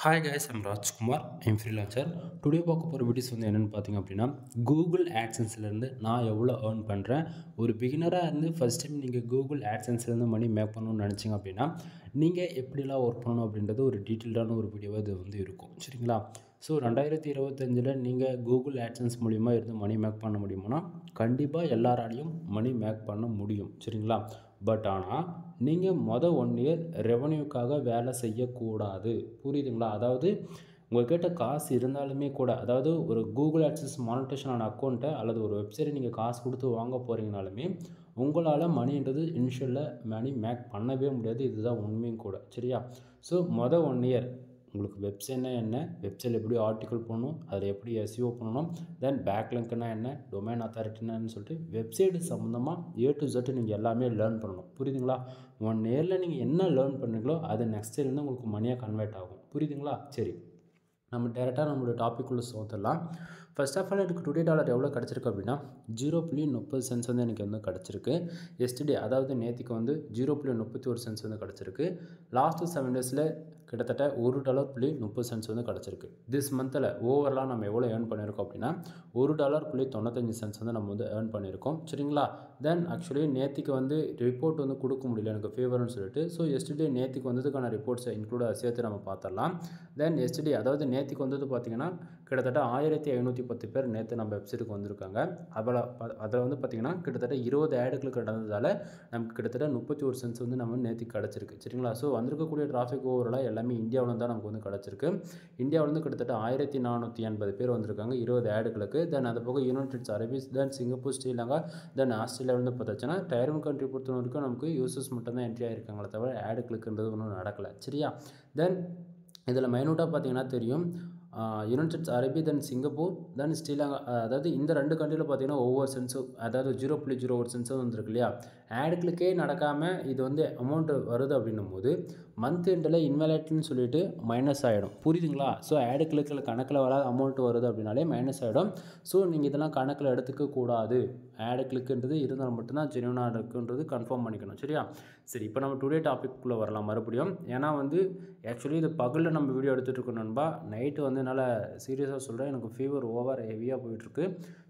Hi guys, I'm Rajkumar. I'm freelancer. Today பார்க்க போகிற videos என்னென்னு பார்த்தீங்க அப்படின்னா, கூகுள் ஆட்சன்ஸ்லேருந்து நான் எவ்வளோ ஏர்ன் பண்ணுறேன். ஒரு பிகினராக இருந்து ஃபஸ்ட் டைம் நீங்கள் கூகுள் ஆட்சன்ஸ்லேருந்து மணி மேக் பண்ணணும்னு நினச்சிங்க அப்படின்னா, நீங்கள் எப்படிலாம் ஒர்க் பண்ணணும் அப்படின்றது ஒரு டீட்டெயில்டான ஒரு வீடியோவாக இது இருக்கும். சரிங்களா? ஸோ 2025 நீங்கள் கூகுள் ஆட்சன்ஸ் மூலிமா இருந்து மணி மேக் பண்ண முடியுமானா, கண்டிப்பாக எல்லாராலையும் மணி மேக் பண்ண முடியும். சரிங்களா? பட் ஆனால் நீங்கள் 1 இயர் ரெவன்யூக்காக வேலை செய்யக்கூடாது. புரியுதுங்களா? அதாவது உங்கள்கிட்ட காசு இருந்தாலுமே கூட, அதாவது ஒரு கூகுள் ஆட்சன்ஸ் மானிட்டேஷன் ஆன அக்கௌண்ட்டை அல்லது ஒரு வெப்சைட்டை நீங்கள் காசு கொடுத்து வாங்க போகிறீங்கனாலுமே உங்களால் மணின்றது இனிஷியலில் மணி மேக் பண்ணவே முடியாது. இதுதான் உண்மையும் கூட. சரியா? ஸோ 1 இயர் உங்களுக்கு வெப்சைட்னா என்ன, வெப்சைட் எப்படி ஆர்டிக்கல் பண்ணணும், அதில் எப்படி எஸ்இஓ பண்ணணும், தென் பேக்லிங்க்னா என்ன, டொமைன் அத்தாரிட்டின்னு சொல்லிட்டு வெப்சைட்டு சம்மந்தமாக A to Z நீங்கள் எல்லாமே லேர்ன் பண்ணணும். புரியுதுங்களா? 1 இயரில் நீங்கள் என்ன லேர்ன் பண்ணுறீங்களோ அது நெக்ஸ்ட் இயர்லேருந்து உங்களுக்கு மணியாக கன்வெர்ட் ஆகும். புரியுதுங்களா? சரி, நம்ம டேரெக்டாக நம்மளோட டாபிக்குள்ளே வந்துடலாம். ஃபர்ஸ்ட் ஆஃப் ஆல் எனக்கு டுடே டாலர் எவ்வளோ கிடச்சிருக்கு அப்படின்னா 0.30 சென்ட்ஸ் வந்து எனக்கு வந்து கிடச்சிருக்கு. எஸ்டர்டே, அதாவது நேற்றுக்கு வந்து 0.31 சென்ட்ஸ் வந்து கிடச்சிருக்கு. லாஸ்ட்டு 7 டேஸில் கிட்டத்தட்ட $1.30 வந்து கிடச்சிருக்கு. திஸ் மந்தில் ஓவரலாக நம்ம எவ்வளோ ஏர்ன் பண்ணியிருக்கோம் அப்படின்னா $1.95 வந்து நம்ம வந்து ஏர்ன் பண்ணியிருக்கோம். சரிங்களா? தென் ஆக்சுவலி நேற்றுக்கு வந்து ரிப்போர்ட் வந்து கொடுக்க முடியல எனக்கு ஃபேவர்னு சொல்லிட்டு. ஸோ எஸ்டர்டே நேற்றுக்கு வந்ததுக்கான ரிப்போர்ட்ஸை இன்க்ளூடாக சேர்த்து நம்ம பார்த்துடலாம். தென் எஸ்டர்டே, அதாவது நேற்றுக்கு வந்தது பார்த்திங்கன்னா கிட்டத்தட்ட 1510 பேர் நேற்று நம்ம வெப்சைட்டுக்கு வந்திருக்காங்க. அதில் வந்து பார்த்திங்கன்னா கிட்டத்தட்ட 20 ஆடுகளுக்கு கிடந்ததால் நமக்கு கிட்டத்தட்ட 31 சென்ட்ஸ் வந்து நம்ம நேற்றுக்கு கிடச்சிருக்கு. சரிங்களா? ஸோ வந்திருக்கக்கூடிய டிராஃபிக் ஓவராலாக எல்லாமே இந்தியாவில் தான் நமக்கு வந்து கிடச்சிருக்கு. இந்தியாவிலேருந்து கிட்டத்தட்ட 1480 பேர் வந்திருக்காங்க 20 ஆடுகளுக்கு. தென் அது போக யுனைடெட் அரேபிஸ், தென் சிங்கப்பூர், ஸ்ரீலங்கா, தென் ஆஸ்திரேலியா வந்து பார்த்தாச்சுன்னா டயர் 1 கண்ட்ரி பொறுத்த வரைக்கும் நமக்கு யூசர்ஸ் மட்டும்தான் என்ட்ரி ஆகிருக்காங்களே தவிர ஆடுகளுக்குன்றது ஒன்றும் நடக்கலை. சரியா? தென் இதில் மைனூட்டாக பார்த்தீங்கன்னா தெரியும், யுனைடெட் அரேபியா, தென் சிங்கப்பூர், தென் ஸ்ரீலங்கா, அதாவது இந்த 2 கண்ட்ரியில் பார்த்தீங்கன்னா ஒவ்வொரு சென்ஸும், அதாவது 0.01 சென்ஸும் வந்துருக்கு இல்லையா? ஆடுகளுக்கே நடக்காமல் இது வந்து அமௌண்ட்டு வருது அப்படின்னும் போது மந்த் எண்டில் இன்வேலிட்னு சொல்லிட்டு மைனஸ் ஆகிடும். புரியுதுங்களா? ஸோ ஆடுகளுக்கு கணக்கில் வராத அமௌண்ட் வருது அப்படின்னாலே மைனஸ் ஆகிடும். ஸோ நீங்கள் இதெல்லாம் கணக்கில் எடுத்துக்க கூடாது. ஆடுகளுக்குன்றது இருந்தால் மட்டும்தான் ஜென்யூனாக இருக்குன்றது கன்ஃபார்ம் பண்ணிக்கணும். சரியா? சரி, இப்போ நம்ம டுடே டாபிக்குள்ளே வரலாம் மறுபடியும். ஏன்னா வந்து ஆக்சுவலி இது பகலில் நம்ம வீடியோ எடுத்துகிட்டு இருக்கோம் நண்பா. நைட்டு வந்து என்னால் சீரியஸாக சொல்கிறேன், எனக்கு ஃபீவர் ஓவர் ஹெவியாக போயிட்டுருக்கு.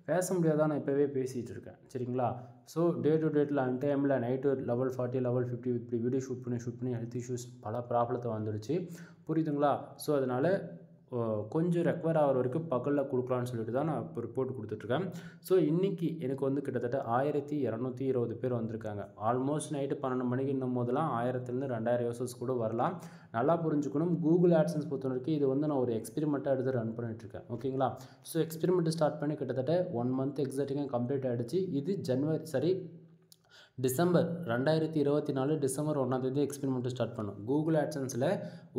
பேச முடியாதான், நான் இப்போவே பேசிகிட்டு இருக்கேன். சரிங்களா? ஸோ டே டு டேட்டில் அன்டைமில் நைட்டு லெவல் 40 லெவல் 50 இப்படி வீடியோ ஷூட் பண்ணி ஹெல்த் இஷ்யூஸ் பல ப்ராப்ளத்தை வந்துடுச்சு. புரியுதுங்களா? ஸோ அதனால் கொஞ்சம் ரெக்கவர் ஆகிற வரைக்கும் பகலில் கொடுக்கலான்னு சொல்லிட்டு தான் நான் இப்போ ரிப்போர்ட் கொடுத்துட்ருக்கேன். ஸோ இன்றைக்கி எனக்கு வந்து கிட்டத்தட்ட 1220 பேர் வந்திருக்காங்க. ஆல்மோஸ்ட் நைட்டு 12 மணிக்கு இன்னும் போதெல்லாம் 1000லேருந்து 2000 யூசர்ஸ் கூட வரலாம். நல்லா புரிஞ்சுக்கணும், கூகுள் ஆட்சன்ஸ் பொறுத்த வரைக்கும் இது வந்து நான் ஒரு எக்ஸ்பெரிமெண்ட்டாக எடுத்து ரன் பண்ணிட்டுருக்கேன். ஓகேங்களா? ஸோ எக்ஸ்பெரிமெண்ட் ஸ்டார்ட் பண்ணி கிட்டத்தட்ட 1 மந்த் எக்ஸாக்டாக கம்ப்ளீட் ஆகிடுச்சு. இது டிசம்பர் 2024 டிசம்பர் 1 எக்ஸ்பெரிமெண்ட்டு ஸ்டார்ட் பண்ணோம். கூகுள் ஆட்சன்ஸில்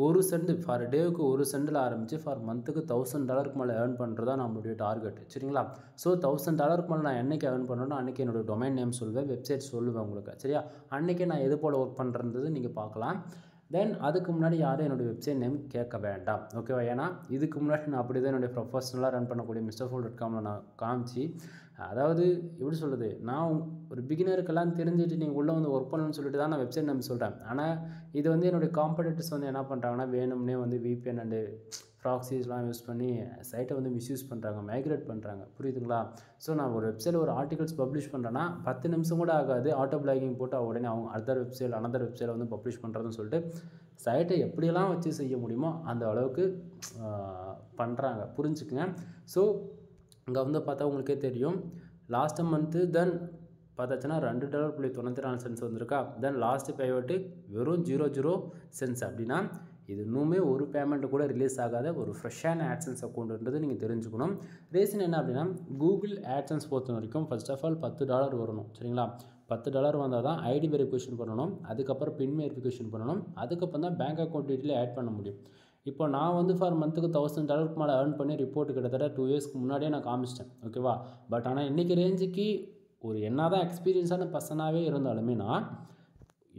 1 சென்ட் ஃபார் டேவுக்கு 1 சென்டில் ஆரம்பித்து ஃபார் மந்த்துக்கு $1000 மேலே ஏர்ன் பண்ணுறதா நம்மளுடைய டார்கெட். சரிங்களா? ஸோ $1000 மேலே நான் என்றைக்கு ஏர்ன் பண்ணுறேன்னா அன்றைக்கி என்னோடய டொமைன் நேம் சொல்லுவேன், வெப்சைட் சொல்லுவேன் உங்களுக்கு. சரியா? அன்றைக்கி நான் எது போல் ஒர்க் பண்ணுறது நீங்கள் பார்க்கலாம். தென் அதுக்கு முன்னாடி யாரும் என்னுடைய வெப்சைட் நேம் கேட்க வேண்டாம். ஓகேவா? ஏன்னா இதுக்கு முன்னாடி நான் அப்படி தான் என்னுடைய ப்ரொஃபஷனலாக ரன் பண்ணக்கூடிய MrFool.comல நான் காமிச்சு, அதாவது எப்படி சொல்கிறது, நான் ஒரு பிகினருக்கெல்லாம் தெரிஞ்சுட்டு நீங்கள் உள்ளே வந்து ஒர்க் பண்ணணும்னு சொல்லிட்டு தான் நான் வெப்சைட் நேம் சொல்கிறேன். ஆனால் இது வந்து என்னுடைய காம்படிட்டர்ஸ் வந்து என்ன பண்ணுறாங்கன்னா, வேணும்னே வந்து VPN அண்டு ப்ராக்ஸிஸ்லாம் யூஸ் பண்ணி சைட்டை வந்து மிஸ்யூஸ் பண்ணுறாங்க, மைக்ரேட் பண்ணுறாங்க. புரியுதுங்களா? ஸோ நான் ஒரு வெப்சைட்டில் ஒரு ஆர்டிகல்ஸ் பப்ளிஷ் பண்ணுறேன்னா 10 நிமிஷம் கூட ஆகாது, ஆட்டோ பிளாகிங் போட்டு உடனே அவங்க அனதர் வெப்சைட்டில் வந்து பப்ளிஷ் பண்ணுறதுன்னு சொல்லிட்டு சைட்டை எப்படியெல்லாம் வச்சு செய்ய முடியுமோ அந்த அளவுக்கு பண்ணுறாங்க. புரிஞ்சுக்குங்க. ஸோ இங்கே வந்து பார்த்தா உங்களுக்கே தெரியும், லாஸ்ட் மந்த்து தென் பார்த்தாச்சுன்னா $2.94 வந்திருக்கா. தென் லாஸ்ட்டு பேமெண்ட்டு வெறும் 00 சென்ட்ஸ். அப்படின்னா இது இன்னுமே ஒரு பேமெண்ட்டு கூட ரிலீஸ் ஆகாத ஒரு ஃப்ரெஷ்ஷான ஆட்சன்ஸ் அக்கௌண்ட்டுன்றது நீங்கள் தெரிஞ்சுக்கணும். ரீசன் என்ன அப்படின்னா, கூகுள் ஆட்சன்ஸ் பொறுத்த வரைக்கும் ஃபர்ஸ்ட் ஆஃப் ஆல் $10 வரணும். சரிங்களா? $10 வந்தால் தான் ஐடி வெரிஃபிகேஷன் பண்ணணும், அதுக்கப்புறம் பின் வெரிஃபிகேஷன் பண்ணணும், அதுக்கப்புறம் தான் பேங்க் அக்கௌண்ட் டீட்டெயில் ஆட் பண்ண முடியும். இப்போ நான் வந்து ஃபார் மந்த்துக்கு $1000 மேலே ஏர்ன் பண்ணி ரிப்போர்ட் கிட்டத்தட்ட 2 இயர்ஸ்க்கு முன்னாடியே நான் காமிச்சிட்டேன். ஓகேவா? பட் ஆனால் இன்றைக்கி ரேஞ்சுக்கு ஒரு என்ன தான் எக்ஸ்பீரியன்ஸான பர்சனாகவே இருந்தாலுமே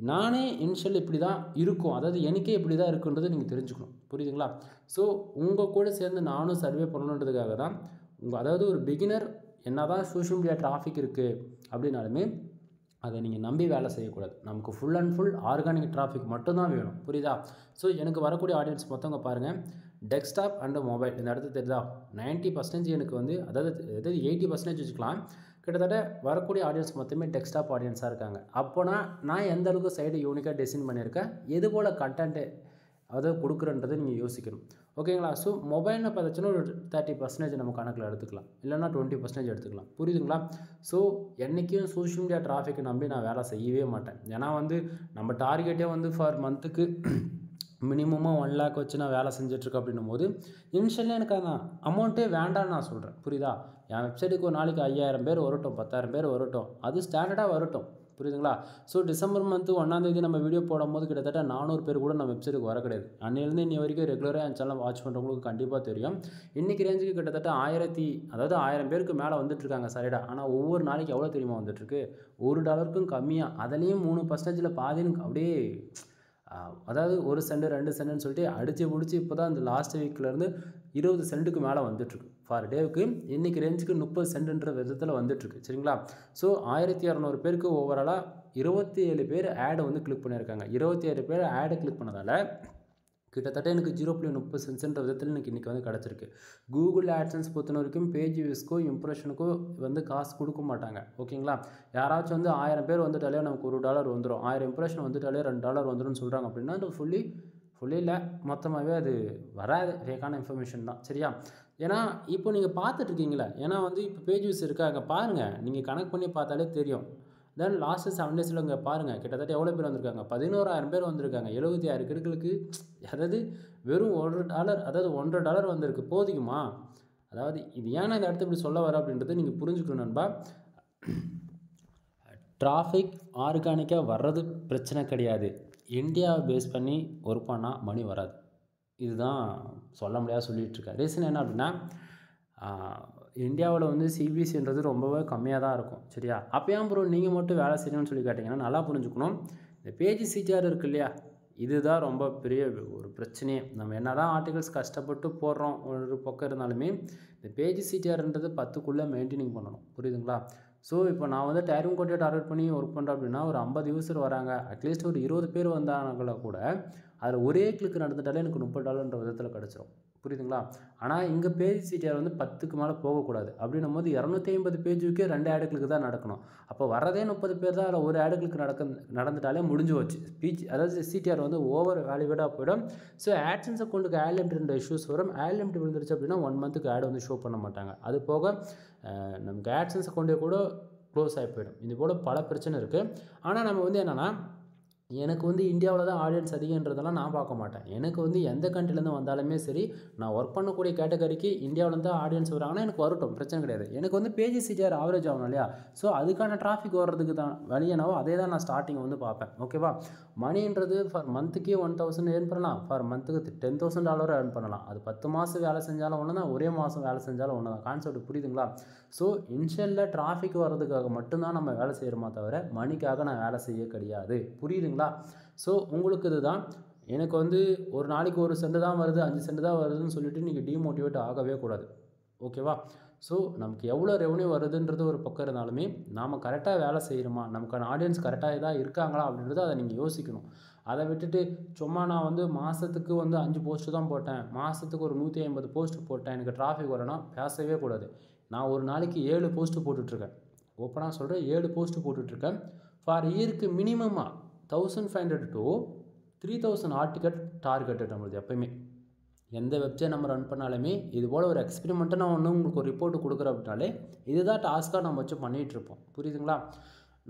நானே இனிஷியல் இப்படி தான் இருக்கும், அதாவது எனக்கே இப்படி தான் இருக்குன்றது நீங்கள் தெரிஞ்சுக்கணும். புரியுதுங்களா? ஸோ உங்கள் கூட சேர்ந்து நானும் சர்வே பண்ணணுன்றதுக்காக தான் அதாவது ஒரு பிகினர் என்ன தான் சோஷியல் மீடியா டிராஃபிக் இருக்குது அப்படின்னாலுமே அதை நீங்கள் நம்பி வேலை செய்யக்கூடாது. நமக்கு full and full organic traffic மட்டும்தான் வேணும். புரியுதா? ஸோ எனக்கு வரக்கூடிய ஆடியன்ஸ் மொத்தவங்க பாருங்கள், டெஸ்க்டாப் அண்டு மொபைல் இந்த இடத்துல தெரியுதா? 90% எனக்கு வந்து அதாவது 80% வச்சுக்கலாம். கிட்டத்தட்ட வரக்கூடிய ஆடியன்ஸ் மொத்தமே டெஸ்க்டாப் ஆடியன்ஸாக இருக்காங்க. அப்போனா நான் எந்த அளவுக்கு சைடு யூனிக்காக டிசைன் பண்ணியிருக்கேன், எது போல் கண்டென்ட்டு அதை கொடுக்குறன்றதை நீங்கள் யோசிக்கணும். ஓகேங்களா? ஸோ மொபைல்னு பார்த்துச்சுன்னா ஒரு 30% நம்ம கணக்கில் எடுத்துக்கலாம், இல்லைனா 20% எடுத்துக்கலாம். புரியுதுங்களா? ஸோ என்றைக்கும் சோஷியல் மீடியா டிராஃபிக்கை நம்பி நான் வேலை செய்யவே மாட்டேன். ஏன்னா வந்து நம்ம டார்கெட்டே வந்து ஃபார் மந்த்துக்கு மினிமமாக 1 lakh வச்சு நான் வேலை செஞ்சிட்ருக்கேன். அப்படின்னும் போது இனிஷியலாக எனக்கு அந்த அமௌண்ட்டே வேண்டான்னு நான் சொல்கிறேன். புரியுதா? என் வெப்சைட்டுக்கு ஒரு நாளைக்கு 5000 பேர் வரட்டும், 10,000 பேர் வரட்டும், அது ஸ்டாண்டர்டாக வரட்டும். புரியுதுங்களா? ஸோ டிசம்பர் மந்த்து 1ஆம் தேதி நம்ம வீடியோ போடும்போது கிட்டத்தட்ட 400 பேர் கூட நம்ம வெப்சைட்டுக்கு வர கிடையாது. அன்னையிலேருந்து இன்னி வரைக்கும் ரெகுலராக என் சேனல் வாட்ச் பண்ணுறவங்களுக்கு கண்டிப்பாக தெரியும். இன்றைக்கி ரேஞ்சுக்கு கிட்டத்தட்ட 1000 பேருக்கு மேலே வந்துட்டுருக்காங்க சரிடா. ஆனால் ஒவ்வொரு நாளைக்கு எவ்வளோ தெரியுமா வந்துட்டுருக்கு? $1க்கும் கம்மியாக, அதுலேயும் 3% பாதின்னு அப்படியே அதாவது 1 சென்ட் 2 சென்ட்னு சொல்லிட்டு அடித்து பிடிச்சி இப்போ தான் இந்த லாஸ்ட் வீக்லேருந்து 20 சென்ட்டுக்கு மேலே வந்துட்டுருக்கு ஃபார் டேவுக்கு. இன்றைக்கி ரேஞ்சுக்கு 30 சென்ட்டுன்ற விதத்தில் வந்துட்டுருக்கு. சரிங்களா? ஸோ 1200 பேருக்கு ஓவராலாக 27 பேர் ஆடை வந்து கிளிக் பண்ணியிருக்காங்க. 27 பேர் ஆடை கிளிக் பண்ணதால் கிட்டத்தட்ட எனக்கு 0.30 சென்ட்ன்ற விதத்தில் எனக்கு இன்றைக்கி வந்து கிடச்சிருக்கு. கூகுள் ஆட்சன்ஸ் பொறுத்த வரைக்கும் பேஜ் வியூஸ்க்கோ இம்ப்ரெஷனுக்கோ வந்து காசு கொடுக்க மாட்டாங்க. ஓகேங்களா? யாராச்சும் வந்து 1000 பேர் வந்துட்டாலே நமக்கு $1 வந்துடும், 1000 இம்ப்ரெஷன் வந்துட்டாலே $2 வந்துடும் சொல்கிறாங்க. அப்படின்னா அது ஃபுல்லி இல்லை, மொத்தமாகவே அது வராது, ஃபேக்கான இன்ஃபர்மேஷன் தான். சரியா? ஏன்னா இப்போ நீங்கள் பார்த்துட்ருக்கீங்களா, ஏன்னா வந்து இப்போ பேஜ் வியூஸ் இருக்காங்க பாருங்கள், நீங்கள் கனெக்ட் பண்ணி பார்த்தாலே தெரியும். தென் லாஸ்ட்டு 7 டேஸில் இங்கே பாருங்கள் கிட்டத்தட்ட எவ்வளோ பேர் வந்திருக்காங்க? 11,000 பேர் வந்திருக்காங்க. 76 கிடுக்களுக்கு, அதாவது வெறும் $1, அதாவது $1.50 வந்திருக்கு. போதிக்குமா? அதாவது இது ஏன்னா இந்த இடத்த இப்படி சொல்ல வர அப்படின்றத நீங்கள் புரிஞ்சுக்கணும் நண்பா. டிராஃபிக் ஆர்கானிக்காக வர்றது பிரச்சனை கிடையாது. இந்தியாவை பேஸ் பண்ணி ஒர்க் பண்ணால் மணி வராது. இதுதான் சொல்ல முடியாத சொல்லிகிட்ருக்கேன். ரீசன் என்ன அப்படின்னா, இந்தியாவில் வந்து சிபிஎஸ்சின்றது ரொம்பவே கம்மியாக தான் இருக்கும். சரியா? அப்போ ஏன் ப்ரோ நீங்கள் மட்டும் வேலை செய்யணும்னு சொல்லி கேட்டிங்கன்னா, நல்லா புரிஞ்சுக்கணும். இந்த பேஜ் சிடிஆர் இருக்குது இல்லையா, இதுதான் ரொம்ப பெரிய ஒரு பிரச்சனையே. நம்ம என்ன தான் ஆர்டிகல்ஸ் கஷ்டப்பட்டு போடுறோம் ஒரு பக்கம் இருந்தாலுமே, இந்த பேஜ் சிடிஆர்ன்றது 10க்குள்ளே மெயின்டைனிங் பண்ணணும். புரியுதுங்களா? ஸோ இப்போ நான் வந்து டைம் கோட்டை டார்கெட் பண்ணி ஒர்க் பண்ணுறேன் அப்படின்னா, ஒரு 50 யூசர் வராங்க, அட்லீஸ்ட் ஒரு 20 பேர் வந்தாங்களா கூட அதில் ஒரே கிளிக் நடந்துட்டாலே எனக்கு $30ன்ற விதத்தில் கிடச்சிரும். புரியுதுங்களா? ஆனால் இங்கே பேஜ் சிடிஆர் வந்து 10க்கு மேலே போகக்கூடாது. அப்படின்னும் போது 250 பேஜுக்கே 2 ஆடு கிளிக் தான் நடக்கணும். அப்போ வரதே 30 பேர் தான், அதில் ஒரு ஆடு கிளிக் நடந்துட்டாலே முடிஞ்சு வச்சு அதாவது சிடிஆர் வந்து ஓவர் வேல்யூவேட்டாக போயிடும். ஸோ ஆட்சன்ஸ் அக்கௌண்ட்டுக்கு ஆட் லிமிட் இஷ்யூஸ் வரும். ஆட் லிமிட் விழுந்துருச்சு அப்படின்னா 1 மந்த்துக்கு ஆடு வந்து ஷோ பண்ண மாட்டாங்க. அது போக நமக்கு ஆட்சன்ஸ் அக்கௌண்ட்டே கூட க்ளோஸ் ஆகி போயிடும். இது போல் பல பிரச்சனை இருக்குது. ஆனால் நம்ம வந்து என்னென்னா, எனக்கு வந்து இந்தியாவில் தான் ஆடியன்ஸ் அதிகன்றதெல்லாம் நான் பார்க்க மாட்டேன். எனக்கு வந்து எந்த கண்ட்ரிலேருந்து வந்தாலுமே சரி, நான் ஒர்க் பண்ணக்கூடிய கேட்டகரிக்கு இந்தியாவிலேருந்து தான் ஆடியன்ஸ் வராங்கன்னா எனக்கு வரட்டும், பிரச்சனை கிடையாது. எனக்கு வந்து பேஜ் சிடிஆர் ஆவரேஜ் ஆகணும் இல்லையா? ஸோ அதுக்கான டிராஃபிக் வர்றதுக்கு தான் வழி என்னவோ அதே தான் நான் ஸ்டார்டிங் வந்து பார்ப்பேன். ஓகேவா? மணின்றது ஃபார் மந்த்துக்கே 1000 ஏர்ன் பண்ணலாம், ஃபார் மந்த்துக்கு $10,000 ஏர்ன் பண்ணலாம். அது 10 மாதம் வேலை செஞ்சாலும் ஒன்று தான், ஒரே மாதம் வேலை செஞ்சாலும் ஒன்று தான். கான்செப்ட் புரியுதுங்களா? ஸோ இன்ஷியலில் டிராஃபிக் வர்றதுக்காக மட்டும்தான் நம்ம வேலை செய்கிறோமா தவிர மணிக்காக நான் வேலை செய்ய கிடையாது. புரியுதுங்களா? ஸோ உங்களுக்கு இதுதான். எனக்கு வந்து ஒரு நாளைக்கு 1 சென்ட் தான் வருது, 5 சென்ட் தான் வருதுன்னு சொல்லிட்டு நீங்கள் டிமோட்டிவேட் ஆகவே கூடாது. ஓகேவா? ஸோ நமக்கு எவ்வளோ ரெவன்யூ வருதுன்றது ஒரு பக்கம் இருந்தாலுமே, நாம் கரெக்டாக வேலை செய்கிறோமா, நமக்கான ஆடியன்ஸ் கரெக்டாக தான் இருக்காங்களா அப்படின்றத அதை நீங்கள் யோசிக்கணும். அதை விட்டுட்டு சும்மா நான் வந்து மாதத்துக்கு வந்து 5 போஸ்ட்டு தான் போட்டேன், மாதத்துக்கு ஒரு 150 போஸ்ட் போட்டேன், எனக்கு டிராஃபிக் வரேன்னா பேசவே கூடாது. நான் ஒரு நாளைக்கு 7 போஸ்ட்டு போட்டுட்ருக்கேன். ஓப்பனாக சொல்கிறேன், 7 போஸ்ட்டு போட்டுட்ருக்கேன். ஃபார் இயருக்கு மினிமமாக 1500 to 3000 ஆர்டிக்கல் டார்கெட்டு நம்மளுது. எப்போயுமே எந்த வெப்சைட் நம்ம ரன் பண்ணாலுமே இது போல் ஒரு எக்ஸ்பெரிமெண்ட்டை நான் ஒன்று உங்களுக்கு ஒரு ரிப்போர்ட் கொடுக்குறேன் அப்படின்னாலே இதுதான் டாஸ்க்காக நம்ம வச்சு பண்ணிகிட்ருப்போம். புரியுதுங்களா?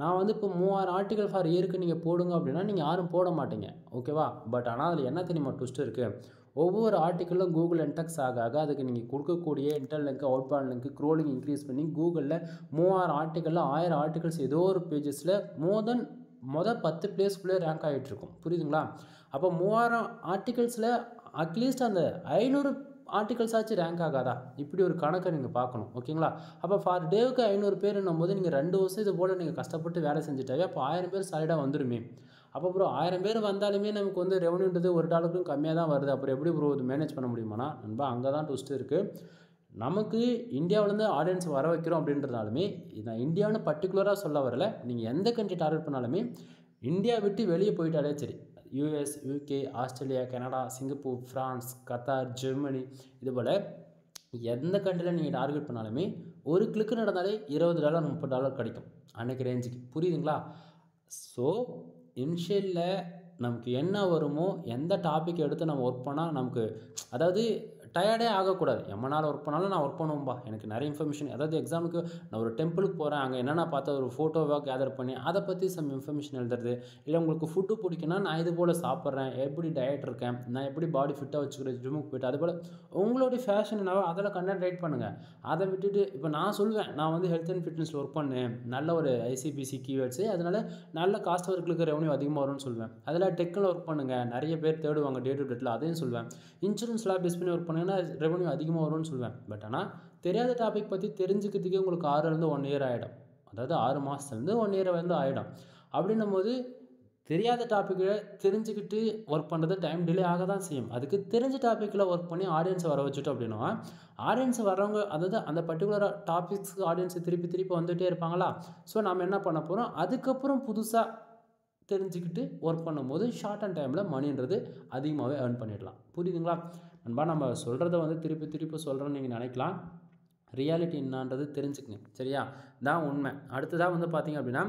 நான் வந்து இப்போ 3000 ஆர்டிக்கல் ஃபார் இயருக்கு நீங்கள் போடுங்க அப்படின்னா நீங்கள் யாரும் போட மாட்டீங்க. ஓகேவா? பட் ஆனால் அதில் என்ன தெரியுமா ட்விஸ்ட் இருக்குது? ஒவ்வொரு ஆர்டிக்கலும் கூகுள் இன்டெக்ஸ் ஆக அதுக்கு நீங்கள் கொடுக்கக்கூடிய inter link, out bond link, crawling increase பண்ணி கூகுளில் 3000 ஆர்டிக்கலில் 1000 ஆர்டிகல்ஸ் ஏதோ ஒரு பேஜஸில் மொதல் 10 பிளேஸ்க்குள்ளே ரேங்க் ஆகிட்டுருக்கும். புரியுதுங்களா? அப்போ 3000 ஆர்டிகல்ஸில் அட்லீஸ்ட் அந்த 500 ஆர்டிகல்ஸ் ஆச்சு ரேங்க் ஆகாதா? இப்படி ஒரு கணக்கை நீங்கள் பார்க்கணும். ஓகேங்களா? அப்போ ஃபார் டேவுக்கு 500 பேருன்னும் போது நீங்கள் 2 வருஷம் இது போல் நீங்கள் கஷ்டப்பட்டு வேலை செஞ்சுட்டாவே அப்போ 1000 பேர் சாலிடாக வந்துடுமே. அப்போ ப்ரோ 1000 பேர் வந்தாலுமே நமக்கு வந்து ரெவன்யூன்றது $1க்கும் கம்மியாக தான் வருது. அப்புறம் எப்படி ப்ரோ இது மேனேஜ் பண்ண முடியுமானா நண்பா, அங்கே தான் ட்விஸ்ட் இருக்குது. நமக்கு இந்தியாவிலேருந்து ஆடியன்ஸ் வர வைக்கிறோம் அப்படின்றதாலுமே நான் இந்தியான்னு பர்டிகுலராக சொல்ல வரல. நீங்கள் எந்த கண்ட்ரி டார்கெட் பண்ணாலுமே இந்தியா விட்டு வெளியே போயிட்டாலே சரி, US, UK, Australia, Canada, Singapore, France, Qatar, Germany, இதுபோல் எந்த கண்ட்ரியில் நீங்கள் டார்கெட் பண்ணாலுமே ஒரு கிளிக்கு நடந்தாலே $20 $30 கிடைக்கும் அன்றைக்கி ரேஞ்சுக்கு. புரியுதுங்களா? ஸோ இனிஷியலில் நமக்கு என்ன வருமோ, எந்த டாபிக் எடுத்து நம்ம ஒர்க் பண்ணால் நமக்கு, அதாவது டயர்டே ஆகக்கூடாது. எம்ம நாள் ஒர்க் பண்ணாலும் நான் ஒர்க் பண்ணுவேன்பா, எனக்கு நிறைய இன்ஃபர்மேஷன், அதாவது எக்ஸாமுக்கு நான் ஒரு டெம்பிளுக்கு போகிறேன், அங்கே என்னென்ன பார்த்து ஒரு ஃபோட்டோவாக கேதர் பண்ணி அதை பற்றி சம் இன்ஃபர்மேஷன் எழுதுறது. இல்லை உங்களுக்கு ஃபுட்டு பிடிக்குன்னா நான் இது போல் சாப்பிட்றேன், எப்படி டயட் இருக்கேன், நான் எப்படி பாடி ஃபிட்டாக வச்சுக்கிறேன், ஜிம்முக்கு போய்ட்டு, அது போல் உங்களுடைய ஃபேஷன் என்னவோ அதில் கண்டென்ட் ரைட் பண்ணுங்கள். அதை விட்டுட்டு இப்போ நான் சொல்லுவேன், நான் வந்து ஹெல்த் அண்ட் ஃபிட்னஸில் ஒர்க் பண்ணேன், நல்ல ஒரு ஐசிபிசி கீவேர்ட்ஸு, அதனால் நல்ல காஸ்ட் ஒர்க்குக்கு ரெவன்யூ அதிகமாக வரும்னு சொல்லுவேன். அதில் டெக்கில் ஒர்க் பண்ணுங்கள், நிறைய பேர் தேடுவாங்க டே டு டேட்டில், அதையும் சொல்லுவேன். இன்சூரன்ஸ்லாம் பேஸ் பண்ணி ஒர்க் பண்ணிங்கன்னா ரெவன்யூ அதிகமாக வரும்னு சொல்லுவேன். பட் ஆனால் தெரியாத டாபிக் பற்றி தெரிஞ்சுக்கிறதுக்கே உங்களுக்கு 6லேருந்து 1 இயர் ஆகிடும். அதாவது 6 மாதத்துலேருந்து 1 இயர் வந்து ஆகிடும். அப்படின்னும் போது தெரியாத டாப்பிக்கை தெரிஞ்சுக்கிட்டு ஒர்க் பண்ணுறது டைம் டிலே ஆக தான் செய்யும். அதுக்கு தெரிஞ்ச டாப்பிக்கில் ஒர்க் பண்ணி ஆடியன்ஸை வர வச்சுட்டோம் அப்படின்னா, ஆடியன்ஸ் வரவங்க, அதாவது அந்த பர்டிகுலர் டாபிக்ஸ்க்கு ஆடியன்ஸை திருப்பி வந்துகிட்டே இருப்பாங்களா. ஸோ நம்ம என்ன பண்ண போகிறோம், அதுக்கப்புறம் புதுசாக தெரிஞ்சுக்கிட்டு ஒர்க் பண்ணும்போது ஷார்ட் அண்ட் டைமில் மணின்றது அதிகமாகவே ஏர்ன் பண்ணிடலாம். புரியுதுங்களா நண்பா? நம்ம சொல்கிறத வந்து திருப்பி சொல்கிறோன்னு நீங்கள் நினைக்கலாம். ரியாலிட்டி என்னான்றது தெரிஞ்சுக்குங்க, சரியா? தான் உண்மை. அடுத்ததாக வந்து பார்த்திங்க அப்படின்னா,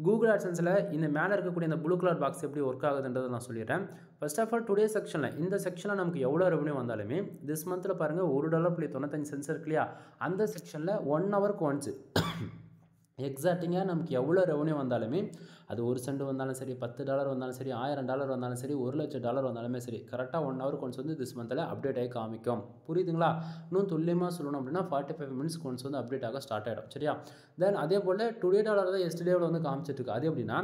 கூகுள் ஆட்சன்ஸில் இந்த மேலே இருக்கக்கூடிய இந்த ப்ளூ கலர் பாக்ஸ் எப்படி ஒர்க் ஆகுதுன்றதை நான் சொல்லிடுறேன். ஃபர்ஸ்ட் ஆஃப் ஆல் டுடே செக்ஷனில், இந்த செக்ஷனில் நமக்கு எவ்வளோ ரெவன்யூ வந்தாலுமே திஸ் மந்தில் பாருங்கள் $1.95 இருக்கு இல்லையா, அந்த செக்ஷனில் 1 ஹவருக்கு ஒன்ஸு எக்ஸாக்டிங்காக நமக்கு எவ்வளோ ரெவன்யூ வந்தாலுமே, அது 1 சென்ட் வந்தாலும் சரி, $10 வந்தாலும் சரி, $1000 வந்தாலும் சரி, $1,00,000 வந்தாலுமே சரி, கரெக்டாக 1 ஹவருக்கு ஒன்ஸ் வந்து திஸ் மந்தில் அப்டேட் ஆகி காமிக்கும். புரியுதுங்களா? இன்னும் துல்லியமாக சொல்லணும் அப்படின்னா 45 மினிட்ஸ்க்கு ஒன்ஸ் வந்து அப்டேட் ஆக ஸ்டார்ட் ஆகிடும், சரியா? தென் அதே போல் டுடே டாலர் தான் எஸ்டர்டேவில் வந்து காமிச்சிட்ருக்கு. அது எப்படின்னா,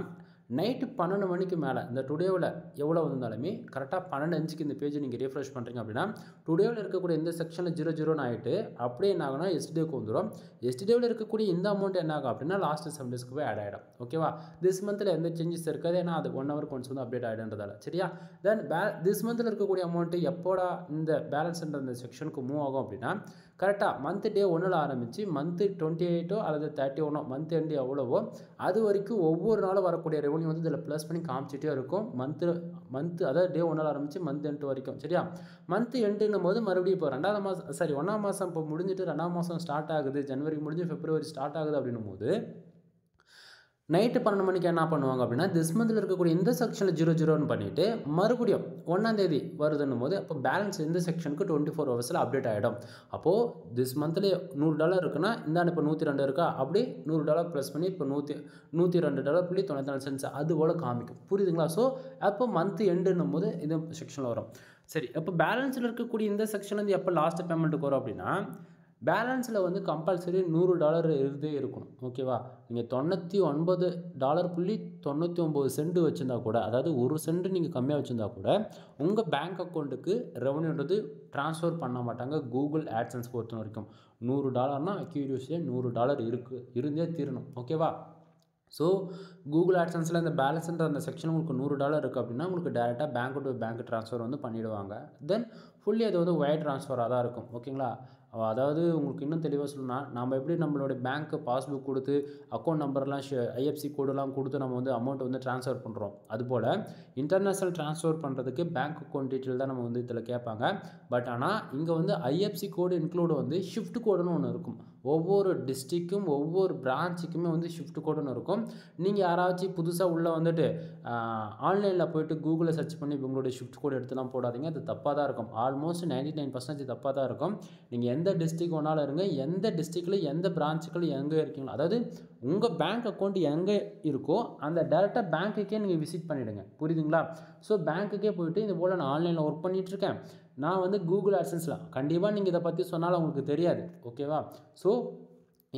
நைட்டு 12 மணிக்கு மேலே இந்த டுடேவில் எவ்வளோ வந்தாலுமே கரெக்டாக 12:05 இந்த பேஜை நீங்கள் ரீஃப்ரெஷ் பண்ணுறீங்க அப்படின்னா, டுடேவில் இருக்கக்கூடிய இந்த செக்ஷனில் 00 ஆகிட்டு அப்படியே என்ன ஆகுனா எஸ்டேக்கு வந்துடும். எஸ்டேவில் இருக்கக்கூடிய இந்த அமௌண்ட் என்ன ஆகும் அப்படின்னா லாஸ்ட்டு 7 டேஸ்க்கு போய் ஆட் ஆகிடும். ஓகேவா? திஸ் மந்தில் எந்த சேஞ்சஸ் இருக்காது, ஏன்னா அது 1 ஹவருக்கு ஒன்ஸ் வந்து அப்டேட் ஆகிடுன்றதால, சரியா? தென் திஸ் மந்தில் இருக்கக்கூடிய அமௌண்ட்டு எப்போடா இந்த பேலன்ஸ்ன்ற இந்த செக்ஷனுக்கு மூவ் ஆகும் அப்படின்னா, கரெக்டாக மந்த் டே 1ல் ஆரம்பித்து மந்த்து 28 அல்லது 31 மந்த் எண்டு எவ்வளவோ அது வரைக்கும் ஒவ்வொரு நாளும் வரக்கூடிய ரெவன்யூ வந்து இதில் ப்ளஸ் பண்ணி காமிச்சிட்டே இருக்கும். மந்த்து அதாவது டே 1ல் ஆரம்பித்து மந்த் எண்டு வரைக்கும், சரியா? மந்த் எண்டுன்னும் போது மறுபடியும் இப்போ 2ஆம் மாதம், சரி 1ஆம் மாதம் இப்போ முடிஞ்சிட்டு 2ஆம் மாதம் ஸ்டார்ட் ஆகுது, ஜனவரி முடிஞ்சு பிப்ரவரி ஸ்டார்ட் ஆகுது அப்படின்னும் போது நைட்டு 12 மணிக்கு என்ன பண்ணுவாங்க அப்படின்னா, திஸ் மந்தில் இருக்கக்கூடிய இந்த செக்ஷனில் 00ன்னு பண்ணிவிட்டு மறுபடியும் 1ஆம் தேதி வருதுன்னும் போது அப்போ பேலன்ஸ் இந்த செக்ஷனுக்கு 24 ஹவர்ஸில் அப்டேட் ஆகிடும். அப்போது திஸ் மந்த்லேயே $100 இருக்குன்னா இந்தாண்டு இப்போ 102 இருக்கா, அப்படி $100 ப்ளஸ் பண்ணி இப்போ $102.94 அது போல் காமிக்கும். புரியுதுங்களா? ஸோ அப்போ மந்த் எண்டுன்னும் போது இந்த செக்ஷனில் வரும். சரி, அப்போ பேலன்ஸில் இருக்கக்கூடிய இந்த செக்ஷன் வந்து எப்போ லாஸ்ட் பேமெண்ட்டுக்கு வரும் அப்படின்னா, பேலன்ஸில் வந்து கம்பல்சரி $100 இருந்தே இருக்கணும். ஓகேவா? நீங்கள் $99.99 வச்சுருந்தா கூட, அதாவது 1 சென்ட் நீங்கள் கம்மியாக வச்சுருந்தா கூட உங்கள் பேங்க் அக்கௌண்ட்டுக்கு ரெவன்யூன்றது ட்ரான்ஸ்ஃபர் பண்ண மாட்டாங்க. கூகுள் ஆட்சன்ஸ் பொறுத்த வரைக்கும் $100னா அக்யூரேசியாக $100 இருந்தே தீரணும். ஓகேவா? ஸோ கூகுள் ஆட்சன்ஸில் இந்த பேலன்ஸ்ன்ற அந்த செக்ஷன் உங்களுக்கு $100 இருக்குது அப்படின்னா உங்களுக்கு டேரெக்டாக பேங்க் டு பேங்க் ட்ரான்ஸ்ஃபர் வந்து பண்ணிவிடுவாங்க. தென் ஃபுல்லி அது வந்து ஒயர் ட்ரான்ஸ்ஃபராக தான் இருக்கும். ஓகேங்களா? அதாவது உங்களுக்கு இன்னும் தெளிவாக சொல்லணும்னா, நம்ம எப்படி நம்மளுடைய பேங்க்கு பாஸ்புக் கொடுத்து அக்கௌண்ட் நம்பர்லாம் ஐஎஃப்சி கோடெல்லாம் கொடுத்து நம்ம வந்து அமௌண்ட் வந்து ட்ரான்ஸ்ஃபர் பண்ணுறோம். அதுபோல் இன்டர்நேஷ்னல் ட்ரான்ஸ்ஃபர் பண்ணுறதுக்கு பேங்க் அக்கௌண்ட் டீட்டெயில் தான் நம்ம வந்து இதில் கேட்பாங்க. பட் ஆனால் இங்கே வந்து ஐஎஃப்சி கோடு இன்க்ளூடு வந்து ஷிஃப்ட் கோடுன்னு ஒன்று இருக்கும். ஒவ்வொரு டிஸ்ட்ரிக்கும் ஒவ்வொரு பிரான்ச்சுக்குமே வந்து ஷிஃப்ட் கோடுன்னு இருக்கும். நீங்கள் யாராச்சும் புதுசாக உள்ளே வந்துட்டு ஆன்லைனில் போய்ட்டு கூகுளில் சர்ச் பண்ணி உங்களுடைய ஷிஃப்ட் கோடு எடுத்துலாம் போடாதீங்க. அது தப்பாக தான் இருக்கும். ஆல்மோஸ்ட் 99% தப்பாக தான் இருக்கும். நீங்கள் எந்த டிஸ்ட்ரிக் ஒன்றாலும் இருங்க, எந்த டிஸ்ட்ரிக்டில் எந்த பிரான்ச்சுக்கள் எங்கே இருக்கீங்களோ, அதாவது உங்கள் பேங்க் அக்கௌண்ட் எங்கே இருக்கோ அந்த டேரெக்டாக பேங்க்குக்கே நீங்கள் விசிட் பண்ணிவிடுங்க. புரியுதுங்களா? ஸோ பேங்க்குக்கே போய்ட்டு இது போல் நான் ஆன்லைனில் ஒர்க் பண்ணிகிட்ருக்கேன், நான் வந்து கூகுள் ஆட்சன்ஸில் கண்டிப்பாக நீங்கள் இதை பற்றி சொன்னாலும் உங்களுக்கு தெரியாது. ஓகேவா? ஸோ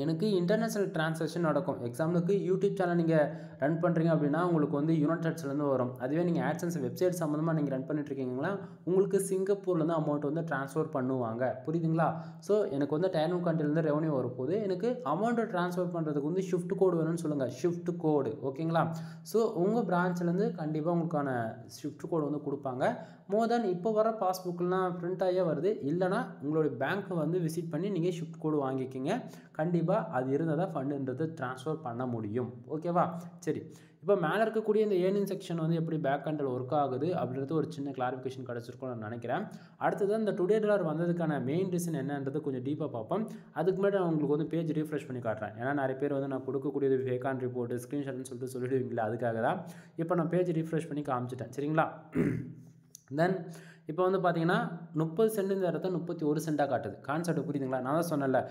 எனக்கு இன்டர்நேஷ்னல் ட்ரான்சாக்ஷன் நடக்கும். எக்ஸாம்பிளுக்கு யூடியூப் சேனல் நீங்கள் ரன் பண்ணுறீங்க அப்படின்னா உங்களுக்கு வந்து யுனைடெட்ஸ்லேருந்து வரும். அதுவே நீங்கள் ஆட்சன்ஸ் வெப்சைட் சம்மந்தமாக நீங்கள் ரன் பண்ணிட்டுருக்கீங்களா, உங்களுக்கு சிங்கப்பூர்லேருந்து அமௌண்ட் வந்து ட்ரான்ஸ்ஃபர் பண்ணுவாங்க. புரியுதுங்களா? ஸோ எனக்கு வந்து டைனூன் கண்ட்ரிலேருந்து ரெவன்யூ வரும்போது எனக்கு அமௌண்ட்டை ட்ரான்ஸ்ஃபர் பண்ணுறதுக்கு வந்து ஷிஃப்ட் கோடு வேணும்னு சொல்லுங்கள். ஷிஃப்ட் கோடு, ஓகேங்களா? ஸோ உங்கள் பிரான்ச்லேருந்து கண்டிப்பாக உங்களுக்கான ஷிஃப்ட் கோடு வந்து கொடுப்பாங்க. மோர் தென் இப்போ வர பாஸ்புக்கெலாம் பிரிண்ட் ஆகியே வருது. இல்லைனா உங்களுடைய பேங்க்கை வந்து விசிட் பண்ணி நீங்கள் ஷிஃப்ட் கோடு வாங்கிக்கிங்க. கண்டிப்பாக அது இருந்தால் தான் ஃபண்டுன்றது ட்ரான்ஸ்ஃபர் பண்ண முடியும். ஓகேவா? சரி, இப்போ மேலே இருக்கக்கூடிய இந்த ஏர்னிங் செக்ஷன் வந்து எப்படி பேக் ஹேண்டில் ஒர்க் ஆகுது அப்படின்றது ஒரு சின்ன கிளாரிஃபிகேஷன் கிடச்சிருக்கும்னு நான் நினைக்கிறேன். அடுத்தது இந்த டுடே டாலர் வந்ததுக்கான மெயின் ரீசன் என்னன்றது கொஞ்சம் டீப்பாக பார்ப்போம். அதுக்கு முன்னாடி நான் உங்களுக்கு வந்து பேஜ் ரீஃப்ரெஷ் பண்ணி காட்டுறேன். ஏன்னா நிறைய பேர் வந்து நான் கொடுக்கக்கூடியது ஃபேக்கான ரிப்போர்ட்டு ஸ்க்ரீன்ஷாட்னு சொல்லிடுவீங்களா, அதுக்காக தான் இப்போ நான் பேஜ் ரீஃப்ரெஷ் பண்ணி காமிச்சிட்டேன். சரிங்களா? தென் இப்போ வந்து பார்த்தீங்கன்னா 30 சென்ட் இந்த இடத்த 31 சென்ட்டாக காட்டுது. கான்செப்ட் புரியுதுங்களா? நான் தான் சொன்னேன்ல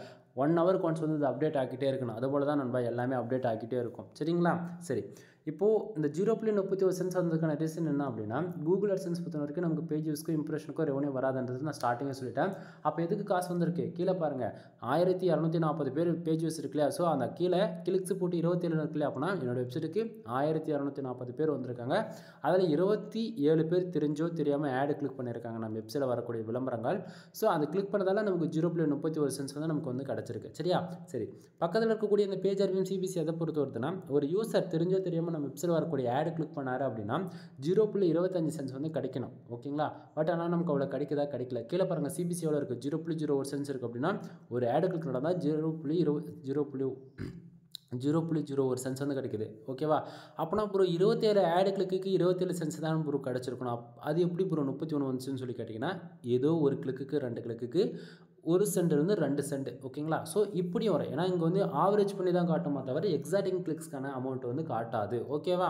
1 ஹவருக்கு ஒன்ஸ் வந்து இது அப்டேட் ஆகிட்டே இருக்கணும். அதுபோல் தான் நண்பா எல்லாமே அப்டேட் ஆகிட்டே இருக்கும். சரிங்களா? சரி, இப்போது இந்த 0.31 சென்ட்ஸ் வந்ததுக்கான ரீசன் என்ன அப்படின்னா, கூகுள் அட்சன்ஸ் பொறுத்த வரைக்கும் நமக்கு பேஜ் வியூஸ்க்கும் இம்ப்ரெஷனுக்கும் ரெவன்யூ வராதுன்றது நான் ஸ்டார்டிங்கே சொல்லிட்டேன். அப்போ எதுக்கு காசு வந்திருக்கு? கீழே பாருங்கள், 1240 பேர் பேஜ் வியூஸ் இருக்கு இல்லையா? ஸோ அந்த கீழே கிளிக்ஸ் போட்டு 27 இருக்கு இல்லையா? அப்படின்னா என்னோடய வெப்சைட்டுக்கு 1240 பேர் வந்திருக்காங்க. அதில் 27 பேர் தெரிஞ்சோ தெரியாமல் ஆடு கிளிக் பண்ணியிருக்காங்க நம்ம வெப்சைட்டில் வரக்கூடிய விளம்பரங்கள். ஸோ அது கிளிக் பண்ணதால் நமக்கு 0.31 சென்ட்ஸ் வந்து நமக்கு வந்து கிடச்சிருக்கு. சரியா? சரி, பக்கத்தில் இருக்கக்கூடிய இந்த பேஜ் அறிவியும் சிபிசி எதை பொறுத்து வருதுன்னா, ஒரு யூசர் தெரிஞ்சோ தெரியாமல் நம்ம வெப்சைட்டில் வரக்கூடிய ஆடு கிளிக் பண்ணாரு அப்படின்னா 0.25 சென்ட்ஸ் வந்து கிடைக்கணும். ஓகேங்களா? பட் ஆனால் நமக்கு அவ்வளோ கிடைக்கல. கீழே பாருங்கள், சிபிசி எவ்வளோ இருக்குது? 0.01 சென்ட்ஸ் இருக்குது. அப்படின்னா ஒரு ஆடு கிளிக் நடந்தால் 0.01 சென்ட்ஸ் வந்து கிடைக்குது. ஓகேவா? அப்போனா ப்ரோ 27 ஆடு கிளிக்கு 27 சென்ட்ஸ் தான் ப்ரோ கிடச்சிருக்கணும். அது எப்படி ப்ரோ 31 வந்துச்சுன்னு சொல்லி கேட்டிங்கன்னா, ஏதோ ஒரு கிளிக்கு 2 கிளிக்கு 1 சென்ட்லேருந்து 2 சென்ட். ஓகேங்களா? ஸோ இப்படி வரும். ஏன்னா இங்கே வந்து ஆவரேஜ் பண்ணி தான் காட்டுமா தவிர எக்ஸாக்டிங் கிளிக்ஸ்க்கான அமௌண்ட் வந்து காட்டாது. ஓகேவா?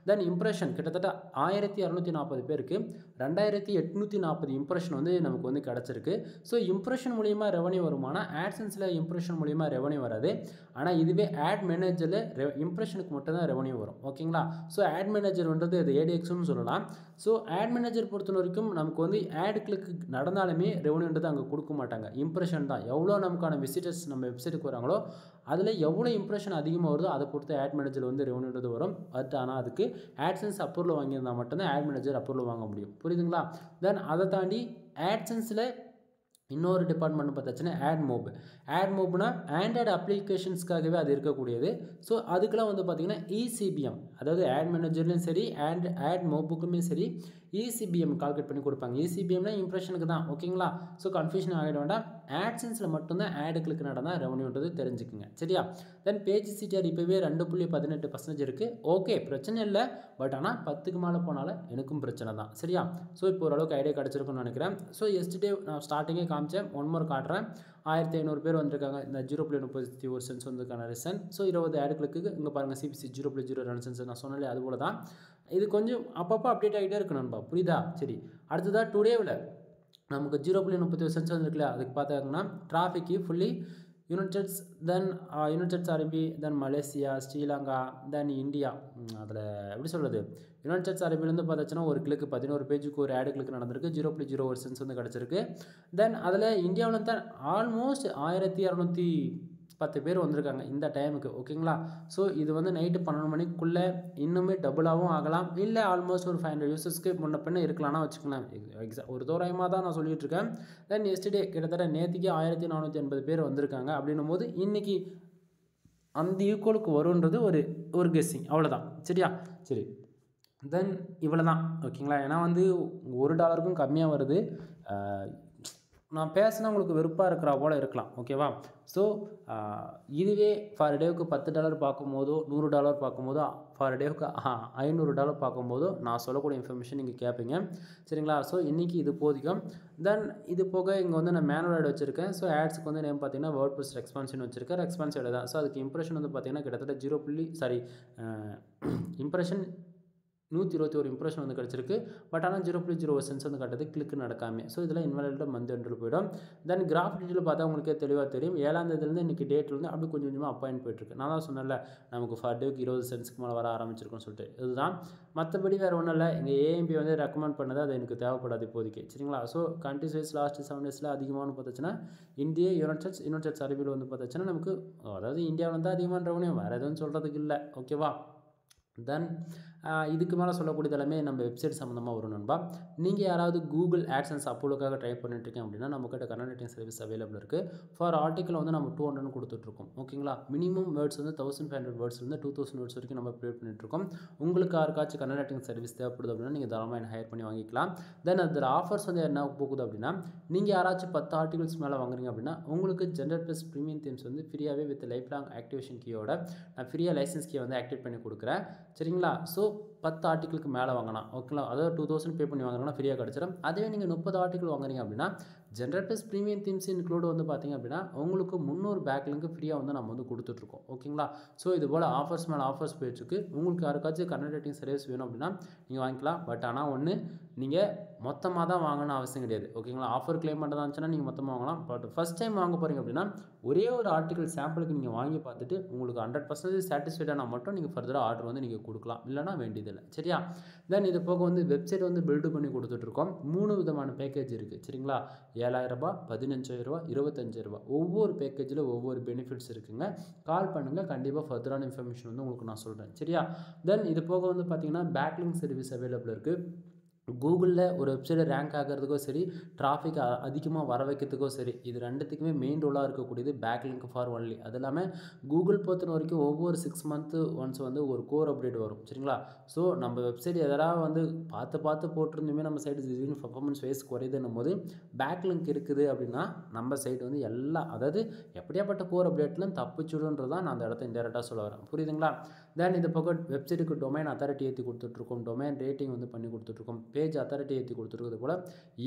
தென் இம்ப்ரெஷன் கிட்டத்தட்ட 1640 பேருக்கு 2840 இம்ப்ரெஷன் வந்து நமக்கு வந்து கிடச்சிருக்கு. ஸோ இம்ப்ரெஷன் மூலிமா ரெவன்யூ வருமானா? ஆட்சன்ஸில் இம்ப்ரெஷன் மூலிமா ரெவன்யூ வராது. ஆனால் இதுவே ஆட் மேனேஜரில் இம்ப்ரெஷனுக்கு மட்டும்தான் ரெவன்யூ வரும். ஓகேங்களா? ஸோ ஆட் மேனேஜர்ன்றது அது ஏடிஎக்ஸ்னு சொல்லலாம். ஸோ ஆட் மேனேஜர் பொறுத்த வரைக்கும் நமக்கு வந்து ஆட் கிளிக் நடந்தாலுமே ரெவன்யூன்றது அங்கே கொடுக்க மாட்டாங்க. இம்ப்ரெஷன் தான். எவ்வளோ நமக்கான விசிட்டர்ஸ் நம்ம வெப்சைட்டுக்கு வராங்களோ அதில் எவ்வளோ இம்ப்ரெஷன் அதிகமாக வருதோ அதை பொறுத்து ஆட் மேனேஜர் வந்து ரெவன்யூன்றது வரும். பட் ஆனால் அதுக்கு ஆட்சன்ஸ் அப்ரூவல் வாங்கியிருந்தால் மட்டும்தான் ஆட் மேனேஜர் அப்ரூவல் வாங்க முடியும். புரியுதுங்களா? தென் அதை தாண்டி ஆட்சன்ஸில் இன்னொரு டிபார்ட்மெண்ட் பார்த்தாச்சுன்னா ஆட் மோப்னா ஆண்ட்ராய்டு அப்ளிகேஷன்ஸ்க்காகவே அது இருக்கக்கூடியது. ஸோ அதுக்கெல்லாம் வந்து பார்த்திங்கன்னா இசிபிஎம், அதாவது ஆட் மேனேஜர்லேயும் சரி ஆட் மோப்புக்குமே சரி இசிபிஎம் கால்குலேட் பண்ணி கொடுப்பாங்க. இசிபிஎம்னா இம்ப்ரெஷனுக்கு தான். ஓகேங்களா? ஸோ கன்ஃபியூஷன் ஆகிட வேண்டாம். ஆட்சன்ஸில் மட்டும்தான் ஆடு கிளிக் நடந்தால் ரெவன்யூன்றது தெரிஞ்சுக்குங்க. சரியா? தென் பேஜ் சிடிஆர் இப்போவே 2.18% இருக்குது. ஓகே, பிரச்சனை இல்லை. பட் ஆனால் 10க்கு மேலே போனாலும் எனக்கும் பிரச்சனை தான். சரியா? ஸோ இப்போ ஓரளவுக்கு ஐடியா கிடச்சிருக்குன்னு நினைக்கிறேன். ஸோ எஸ்டே நான் ஸ்டார்டிங்கே காமிச்சேன், 1 மோர் காட்டுறேன். 1500 பேர் வந்திருக்காங்க. இந்த 0.31 சென்ட்ஸ் வந்ததுக்கான ரீசன். ஸோ 20 ஆடு கிளிக்கு இங்கே பாருங்கள், சிபிசி 0.02 சென்ட்ஸ் நான் சொன்னாலே அது போல தான். இது கொஞ்சம் அப்பப்போ அப்டேட் ஆகிட்டே இருக்கணும்பா. புரியுதா? சரி, அடுத்ததாக டுடேவில் நமக்கு 0.31 சென்ட்ஸ் வந்துருக்குல்ல, அதுக்கு பார்த்தாங்கன்னா டிராஃபிக்கு ஃபுல்லி யுனைடெட்ஸ், தென் யுனைடெட்ஸ் அரபி, தென் மலேசியா, ஸ்ரீலங்கா, தென் இந்தியா. அதில் எப்படி சொல்கிறது, யுனைடெட்ஸ் அரபிலேருந்து பார்த்தாச்சுன்னா ஒரு கிளிக்கு 11 பேஜுக்கு ஒரு ஆடு கிளிக் நடந்திருக்கு. 0.01 சென்ட்ஸ் வந்து கிடச்சிருக்கு. தென் அதில் இந்தியாவில் தான் ஆல்மோஸ்ட் 1210 பேர் வந்திருக்காங்க இந்த டைமுக்கு. ஓகேங்களா? ஸோ இது வந்து நைட்டு 12 மணிக்குள்ளே இன்னுமே டபுளாகவும் ஆகலாம், இல்லை ஆல்மோஸ்ட் ஒரு 500 யூசர்ஸ்க்கு முன்ன பின்ன இருக்கலாம்னா வச்சுக்கலாம். ஒரு தோராயமாக தான் நான் சொல்லிட்டு இருக்கேன். தென் எஸ்டே கிட்டத்தட்ட நேற்றுக்கு 1480 பேர் வந்திருக்காங்க. அப்படின்னும் போது இன்றைக்கி அந்த ஈக்குவலுக்கு வருன்றது ஒரு கெஸ்ஸிங், அவ்வளோதான். சரியா? சரி, தென் இவ்வளோ தான். ஓகேங்களா? ஏன்னா வந்து $1 கம்மியாக வருது. நான் பேசினா உங்களுக்கு வெறுப்பாக இருக்கிற போல் இருக்கலாம். ஓகேவா? ஸோ இதுவே ஃபார் டேவுக்கு $10 பார்க்கும்போதோ $100 பார்க்கும்போதோ ஃபார் டேவுக்கு $500 பார்க்கும்போதோ நான் சொல்லக்கூடிய இன்ஃபர்மேஷன் நீங்கள் கேட்பீங்க. சரிங்களா? ஸோ இன்றைக்கி இது போதிக்கும். தென் இது போக இங்கே வந்து நான் மேனுவல் ஆட் வச்சுருக்கேன். ஸோ ஆட்ஸுக்கு வந்து நேம் பார்த்தீங்கன்னா வேர்ட்ப்ரெஸ் ரெஸ்பான்சிவ்னு வச்சுருக்கேன். ரெஸ்பான்சிவ் தான். ஸோ அதுக்கு இம்ப்ரெஷன் வந்து பார்த்தீங்கன்னா கிட்டத்தட்ட இம்ப்ரெஷன் 121 இம்ப்ரெஷன் வந்து கிடச்சிருக்கு. பட் ஆனால் 0.01 சென்ட்ஸ் வந்து காட்டுது கிளிக்கு நடக்காமல். ஸோ இதெல்லாம் இன்வாலிட் மந்த் எண்டில் போயிடும். தென் கிராஃப் டீட்டெயில் பார்த்தா உங்களுக்கே தெளிவாக தெரியும். 7ஆம் தேதியிலேருந்து இன்றைக்கி டேட்லேருந்து அப்படி கொஞ்சம் கொஞ்சமாக அப்பாயின்ட் போயிட்டுருக்கு. நான் தான் சொன்னேன்ல, நமக்கு ஃபர் டேக்கு 20 சென்ட்ஸ்க்கு மேலே வர ஆரம்பிச்சிருக்குன்னு சொல்லிட்டு. இதுதான், மற்றபடி வேறு ஒன்றும் இல்லை. இங்கே ஏஎம்பி வந்து ரெக்கமெண்ட் பண்ணது அது எனக்கு தேவைப்படாது இப்போதைக்கு. சரிங்களா? ஸோ கண்ட்ரிஸ் வைஸ் லாஸ்ட் 7 டேஸில் அதிகமானு பார்த்துச்சுன்னா இந்தியா, யுனைடெட்ஸ் அரபியில் வந்து பார்த்துச்சுன்னா நமக்கு, அதாவது இந்தியாவில் வந்து அதிகமான ரெவன்யூ, வேறு எதுவும் சொல்கிறதுக்கு இல்லை. ஓகேவா? தென் இதுக்கு மேலே சொல்லக்கூடியது எல்லாமே நம்ம வெப்சைட் சம்மந்தமாக வரும் நண்பா. நீங்கள் யாராவது கூகுள் ஆட்சன்ஸ் அப்போலோக்காக ட்ரை பண்ணிட்டுருக்கேன் அப்படின்னா நம்மக்கிட்ட கன்னட ரைட்டிங் சர்வீஸ் அவைலபிள் இருக்குது. ஃபார் ஆர்டிக்கல் வந்து நம்ம 200 கொடுத்துட்ருக்கோம். ஓகேங்களா, மினிமம் வேர்ட்ஸ் வந்து 1500 வேர்ட்ஸ்லேருந்து 2000 வேர்ட்ஸ் வரைக்கும் நம்ம ப்ரொவைட் பண்ணிட்டுருக்கோம். உங்களுக்கு யாருக்காச்சும் கன்னட ரைட்டிங் சர்வீஸ் தேவைப்படுது அப்படின்னா நீங்கள் தாராளமாக என்ன ஹையர் பண்ணி வாங்கிக்கலாம். தென் அதில் ஆஃபர்ஸ் வந்து என்ன போகுது அப்படின்னா, நீங்கள் யாராச்சும் 10 ஆர்டிகல்ஸ் மேலே வாங்குறீங்க அப்படின்னா உங்களுக்கு ஜென்ரல் ப்ளஸ் ப்ரீமியம் தீம்ஸ் வந்து ஃப்ரீயாகவே வித் லைஃப் லாங் ஆக்டிவேஷன் கீயோட நான் ஃப்ரீயாக லைசன்ஸ் கீயை வந்து ஆக்டிவேட் பண்ணி கொடுக்குறேன். சரிங்களா, ஸோ 10 ஆர்டிகளுக்கு மேலே வாங்கினா ஓகேங்களா, அதாவது 2000 பே பண்ணி வாங்கினா ஃப்ரீயாக கிடச்சிடும். அதுவே நீங்கள் 30 ஆர்டிகல் வாங்குறீங்க அப்படின்னா general plus premium themes include வந்து பார்த்தீங்க அப்படின்னா உங்களுக்கு 300 பேக்லிங்க்கு ஃப்ரீயாக வந்து நம்ம வந்து கொடுத்துட்ருக்கோம். ஓகேங்களா, ஸோ இது போல் ஆஃபர்ஸ் மேலே ஆஃபர்ஸ் போயிட்டுருக்கு. உங்களுக்கு யாருக்காச்சும் கன்னட ரைட்டிங் சர்வீஸ் வேணும் அப்படின்னா நீங்கள் வாங்கிக்கலாம். பட் ஆனால் ஒன்று, நீங்கள் மொத்தமாக தான் வாங்கணும்னு அவசியம் கிடையாது. ஓகேங்களா, ஆஃபர் கிளைம் பண்ணுறதா இருந்துச்சுன்னா நீங்கள் மொத்தமாக வாங்கலாம். பட் ஃபஸ்ட் டைம் வாங்க போகிறீங்க அப்படின்னா ஒரே ஒரு ஆர்டிகல் சாம்பிளுக்கு நீங்கள் வாங்கி பார்த்துட்டு உங்களுக்கு 100% சாட்டிஸ்ஃபைடானா மட்டும் நீங்கள் ஃபர்தராக ஆர்டர் வந்து நீங்கள் கொடுக்கலாம், இல்லைனா வேண்டியதில்லை. சரியா, தென் இது போக வந்து வெப்சைட் வந்து பில்டு பண்ணி கொடுத்துட்ருக்கோம். 3 விதமான பேக்கேஜ் இருக்குது. சரிங்களா, 7000 ரூபாய், 15000 ரூபாய், 25000 ரூபாய். ஒவ்வொரு பேக்கேஜில் ஒவ்வொரு பெனிஃபிட்ஸ் இருக்குங்க. கால் பண்ணுங்கள், கண்டிப்பாக ஃபர்தரான இன்ஃபர்மேஷன் வந்து உங்களுக்கு நான் சொல்கிறேன். சரியா, தென் இது போக வந்து பார்த்தீங்கன்னா பேக்லிங்க் சர்வீஸ் அவைலபிள் இருக்குது. கூகுளில் ஒரு வெப்சைட்டை ரேங்க் ஆகிறதுக்கும் சரி, டிராஃபிக் அதிகமாக வர வைக்கிறதுக்கோ சரி, இது ரெண்டுத்துக்குமே மெயின் ரோலாக இருக்கக்கூடியது பேக்லிங்க் ஃபார் ஒன்லி. அது இல்லாமல் கூகுள் பொறுத்த வரைக்கும் ஒவ்வொரு 6 மந்த்து ஒன்ஸ் வந்து ஒரு கோர் அப்டேட் வரும். சரிங்களா, ஸோ நம்ம வெப்சைட் எதாவது வந்து பார்த்து போட்டிருந்துமே நம்ம சைடு திடீர்னு பர்ஃபார்மன்ஸ் வைஸ் குறையுதுன்னும் போது பேக்லிங்க் இருக்குது அப்படின்னா நம்ம சைடு வந்து அதாவது எப்படியாப்பட்ட கோர் அப்டேட்லாம் தப்பிச்சுடுன்றது தான் நான் அந்த இடத்த இன்டெரக்டாக சொல்ல வரேன். புரியுதுங்களா, தென் இது பக்கம் வெப்சைட்டுக்கு டொமைன் அத்தாரிட்டி ஏற்றி கொடுத்துட்ருக்கோம், டொமைன் ரேட்டிங் வந்து பண்ணி கொடுத்துட்ருக்கோம், பேஜ் அத்தாரிட்டி ஏற்றி கொடுத்துருக்கிறது போல்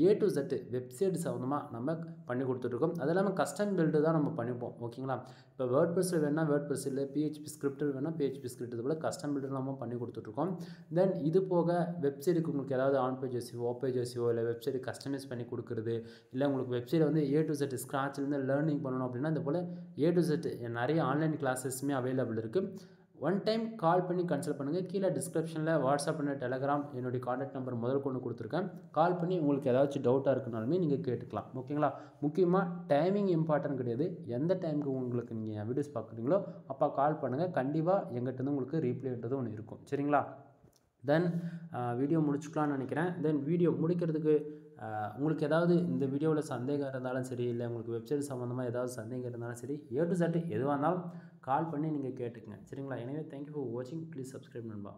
A to Z வெப்சைட் சம்மந்தமாக நம்ம பண்ணி கொடுத்துட்ருக்கோம். அது இல்லாமல் கஸ்டம் பில்டு தான் நம்ம பண்ணிப்போம். ஓகேங்களா, இப்போ வேர்ட்பிரஸில் வேணால் வேர்ட்பிரஸ் இல்லை, PHP ஸ்கிரிப்டில் வேணால் PHP ஸ்கிரிப்ட், இது போல் கஸ்டம் பில்டு நம்ம பண்ணி கொடுத்துட்ருக்கோம். தென் இது போக வெப்சைட்டுக்கு உங்களுக்கு ஏதாவது on page SEO, off page SEO இல்லை வெப்சைட் கஸ்டமைஸ் பண்ணி கொடுக்குறது, இல்லை உங்களுக்கு வெப்சைட் வந்து A to Z ஸ்க்ராட்ச்லேருந்து லேர்னிங் பண்ணணும் அப்படின்னா இது போல் A to Z நிறைய ஆன்லைன் கிளாஸஸ்மே அவைலபிள் இருக்குது. ஒன் டைம் கால் பண்ணி கன்சல்ட் பண்ணுங்கள். கீழே டிஸ்கிரிப்ஷனில் வாட்ஸ்அப் அண்ட் டெலகிராம் என்னுடைய கான்டாக்ட் நம்பர் முதல் கொண்டு கொடுத்துருக்கேன். கால் பண்ணி உங்களுக்கு ஏதாச்சும் டவுட்டாக இருக்குனாலுமே நீங்கள் கேட்டுக்கலாம். ஓகேங்களா, முக்கியமாக டைமிங் இம்பார்ட்டன்ட் கிடையாது. எந்த டைமுக்கு உங்களுக்கு நீங்கள் வீடியோஸ் பார்க்குறீங்களோ அப்போ கால் பண்ணுங்கள். கண்டிப்பாக எங்கிட்ட உங்களுக்கு ரீப்ளைன்றது ஒன்று இருக்கும். சரிங்களா, தென் வீடியோ முடிச்சுக்கலான்னு நினைக்கிறேன். தென் வீடியோ முடிக்கிறதுக்கு உங்களுக்கு ஏதாவது இந்த வீடியோவில் சந்தேகம் இருந்தாலும் சரி, இல்லை உங்களுக்கு வெப்சைட் சம்மந்தமாக ஏதாவது சந்தேகம் இருந்தாலும் சரி, A to Z எதுவாக இருந்தாலும் கால் பண்ணி நீங்கள் கேட்டுக்கங்க. சரிங்களா, எனவே தேங்க்யூ ஃபார் வாட்சிங். ப்ளீஸ் சப்ஸ்கிரைப் நண்பா.